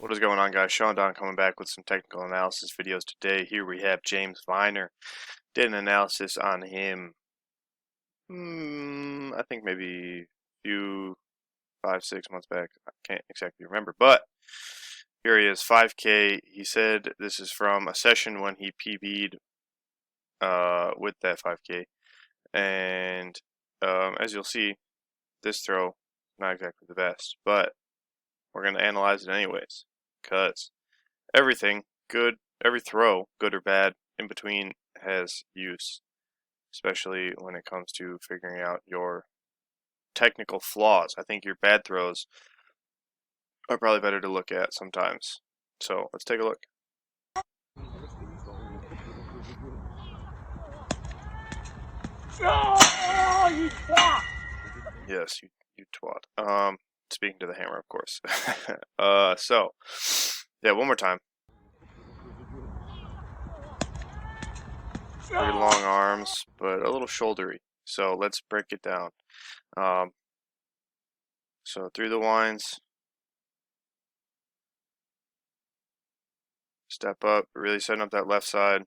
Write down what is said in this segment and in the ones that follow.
What is going on, guys? Sean Don coming back with some technical analysis videos today. Here we have James Viner. Did an analysis on him, I think maybe a few 5-6 months back. I can't exactly remember, but here he is, 5K. He said this is from a session when he PB'd with that 5K, and as you'll see, this throw not exactly the best, but we're going to analyze it anyways, because everything good, every throw, good or bad, in between has use, especially when it comes to figuring out your technical flaws. I think your bad throws are probably better to look at sometimes. So let's take a look. Oh, you twat! Yes, you twat. Speaking to the hammer, of course. So yeah, one more time. Pretty long arms, but a little shouldery. So let's break it down. So through the winds, step up, really setting up that left side.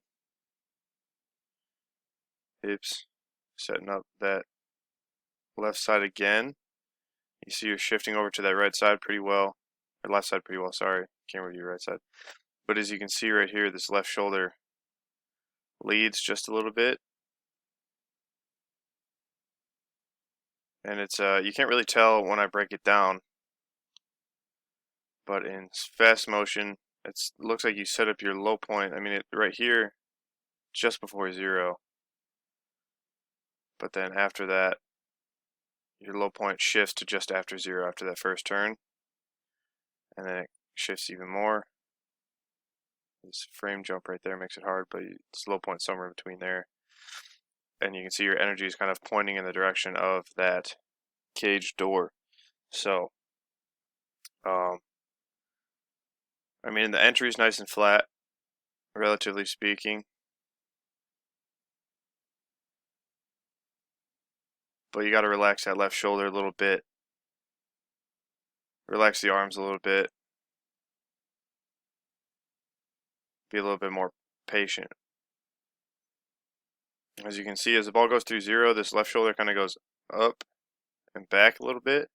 Hips, setting up that left side again. You see you're shifting over to that right side pretty well, or left side pretty well, sorry. Can't review right side. But as you can see right here, this left shoulder leads just a little bit. And it's you can't really tell when I break it down, but in fast motion, it looks like you set up your low point. I mean, right here, just before 0. But then after that, your low point shifts to just after 0 after that first turn. And then it shifts even more. This frame jump right there makes it hard, but it's low point somewhere in between there. And you can see your energy is kind of pointing in the direction of that cage door. So, I mean, the entry is nice and flat, relatively speaking. But you got to relax that left shoulder a little bit. Relax the arms a little bit. Be a little bit more patient. As you can see, as the ball goes through 0, this left shoulder kind of goes up and back a little bit.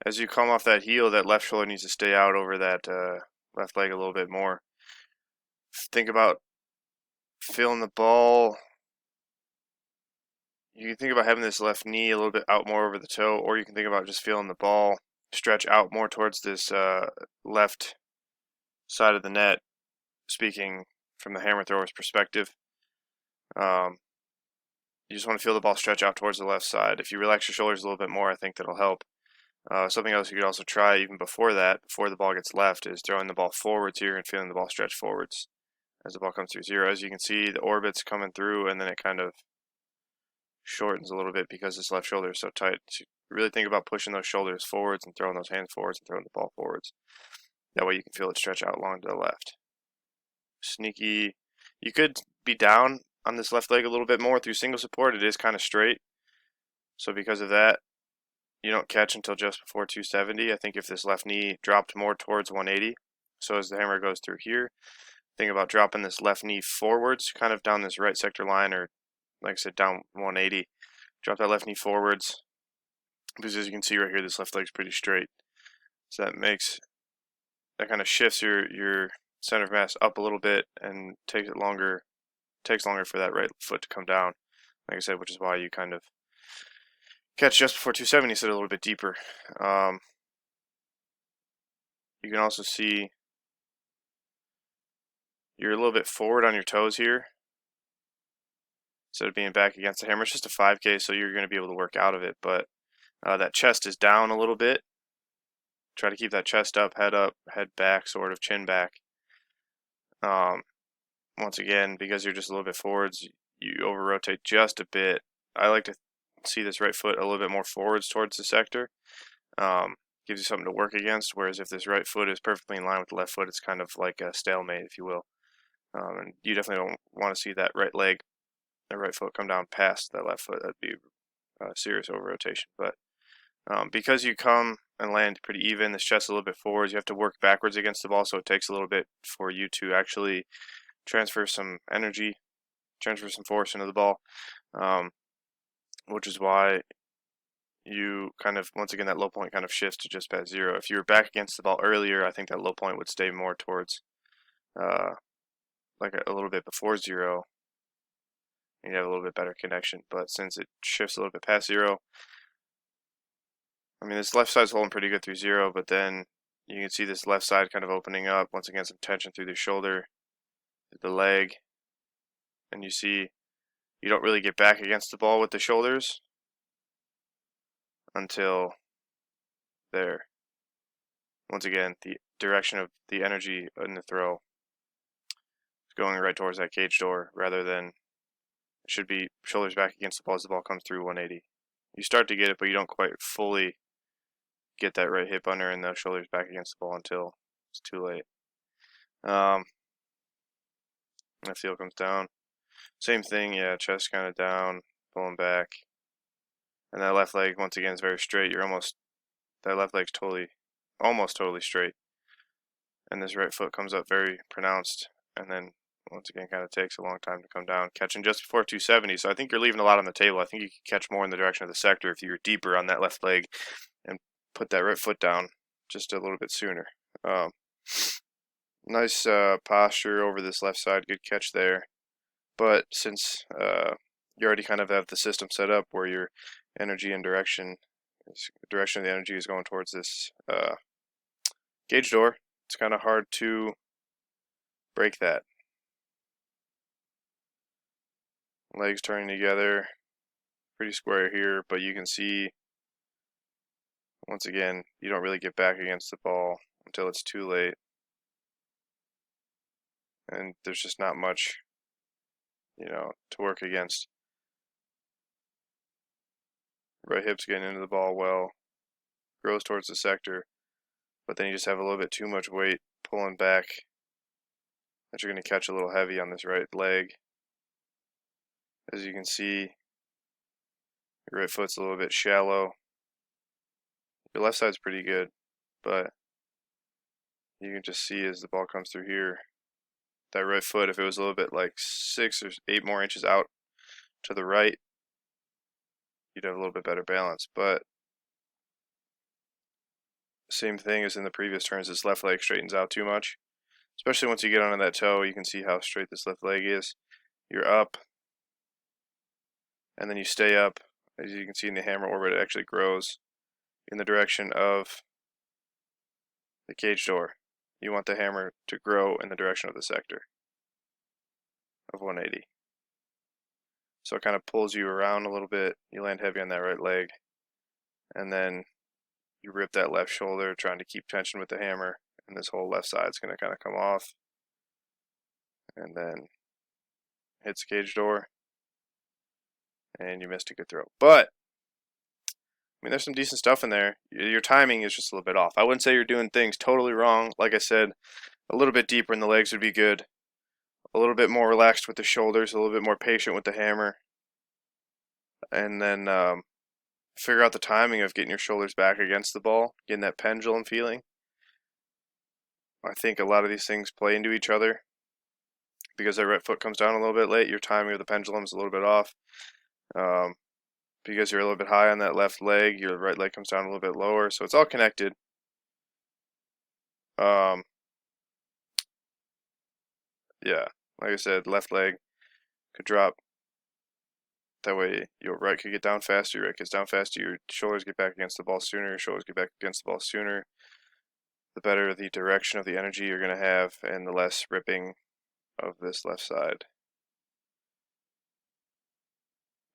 As you come off that heel, that left shoulder needs to stay out over that left leg a little bit more. Think about feeling the ball. You can think about having this left knee a little bit out more over the toe, or you can think about just feeling the ball stretch out more towards this left side of the net, speaking from the hammer thrower's perspective. You just want to feel the ball stretch out towards the left side. If you relax your shoulders a little bit more, I think that'll help. Something else you could also try even before that, before the ball gets left, is throwing the ball forwards here and feeling the ball stretch forwards as the ball comes through 0. As you can see, the orbit's coming through, and then it kind of shortens a little bit because this left shoulder is so tight. So really think about pushing those shoulders forwards and throwing those hands forwards and throwing the ball forwards. That way you can feel it stretch out long to the left. Sneaky. You could be down on this left leg a little bit more through single support. It is kind of straight. So because of that, you don't catch until just before 270. I think if this left knee dropped more towards 180, so as the hammer goes through here, think about dropping this left knee forwards, kind of down this right sector line, or like I said, down 180. Drop that left knee forwards, because as you can see right here, this left leg's pretty straight. So that kind of shifts your center of mass up a little bit and takes longer for that right foot to come down. Like I said, which is why you kind of catch just before 270, sit a little bit deeper. You can also see you're a little bit forward on your toes here instead of being back against the hammer. It's just a 5K, so you're going to be able to work out of it, but that chest is down a little bit. Try to keep that chest up, head back, sort of chin back. Once again, because you're just a little bit forwards, you over-rotate just a bit. I like to see this right foot a little bit more forwards towards the sector. Gives you something to work against, whereas if this right foot is perfectly in line with the left foot, it's kind of like a stalemate, if you will. And you definitely don't want to see that right leg, the right foot come down past that left foot. That'd be a serious over-rotation. But because you come and land pretty even. This chest a little bit forwards. You have to work backwards against the ball, so it takes a little bit for you to actually transfer some energy, transfer some force into the ball, which is why you kind of, once again, that low point kind of shifts to just past 0. If you were back against the ball earlier, I think that low point would stay more towards like a little bit before 0, and you have a little bit better connection. But since it shifts a little bit past 0, I mean, this left side's holding pretty good through 0, but then you can see this left side kind of opening up. Once again, some tension through the shoulder, the leg, and you see you don't really get back against the ball with the shoulders until there. Once again, the direction of the energy in the throw is going right towards that cage door rather than it should be shoulders back against the ball as the ball comes through 180. You start to get it, but you don't quite fully get that right hip under and the shoulders back against the ball until it's too late. That heel comes down. Same thing, yeah, chest kind of down, pulling back. And that left leg, once again, is very straight. That left leg's almost totally straight. And this right foot comes up very pronounced, and then once again kind of takes a long time to come down, catching just before 270. So I think you're leaving a lot on the table. I think you could catch more in the direction of the sector if you were deeper on that left leg and put that right foot down just a little bit sooner. Nice posture over this left side, good catch there. But since you already kind of have the system set up where your energy and direction of the energy is going towards this gauge door, it's kind of hard to break that. Legs turning together, pretty square here, but you can see, once again, you don't really get back against the ball until it's too late. And there's just not much, to work against. Right hip's getting into the ball well, grows towards the sector, but then you just have a little bit too much weight pulling back that you're going to catch a little heavy on this right leg. As you can see, your right foot's a little bit shallow. Your left side's pretty good, but you can just see as the ball comes through here, that right foot, if it was a little bit like 6 or 8 more inches out to the right, you'd have a little bit better balance. But same thing as in the previous turns, this left leg straightens out too much. Especially once you get onto that toe, you can see how straight this left leg is. You're up, and then you stay up. As you can see in the hammer orbit, it actually grows in the direction of the cage door. You want the hammer to grow in the direction of the sector of 180. So it kind of pulls you around a little bit. You land heavy on that right leg, and then you rip that left shoulder trying to keep tension with the hammer, and this whole left side is going to kind of come off, and then hits the cage door, and you missed a good throw. But I mean, there's some decent stuff in there. Your timing is just a little bit off. I wouldn't say you're doing things totally wrong. Like I said, a little bit deeper in the legs would be good. A little bit more relaxed with the shoulders, a little bit more patient with the hammer, and then figure out the timing of getting your shoulders back against the ball, getting that pendulum feeling. I think a lot of these things play into each other. Because that right foot comes down a little bit late, your timing of the pendulum is a little bit off. Because you're a little bit high on that left leg, your right leg comes down a little bit lower. So it's all connected. Yeah, like I said, left leg could drop. That way your right could get down faster, your right gets down faster, your shoulders get back against the ball sooner, your shoulders get back against the ball sooner. The better the direction of the energy you're going to have, and the less ripping of this left side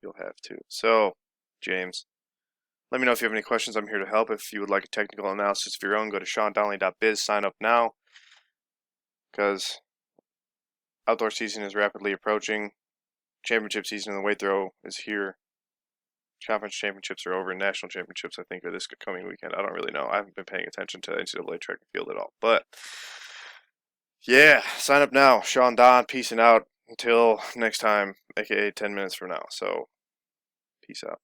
you'll have too. So, James, let me know if you have any questions. I'm here to help. If you would like a technical analysis of your own, go to SeanDonnelly.biz, sign up now, because outdoor season is rapidly approaching. Championship season in the weight throw is here. Conference championships are over, and national championships, I think, are this coming weekend. I don't really know. I haven't been paying attention to NCAA track and field at all. But, yeah, sign up now. Sean Don, peacing out until next time, aka 10 minutes from now. So, peace out.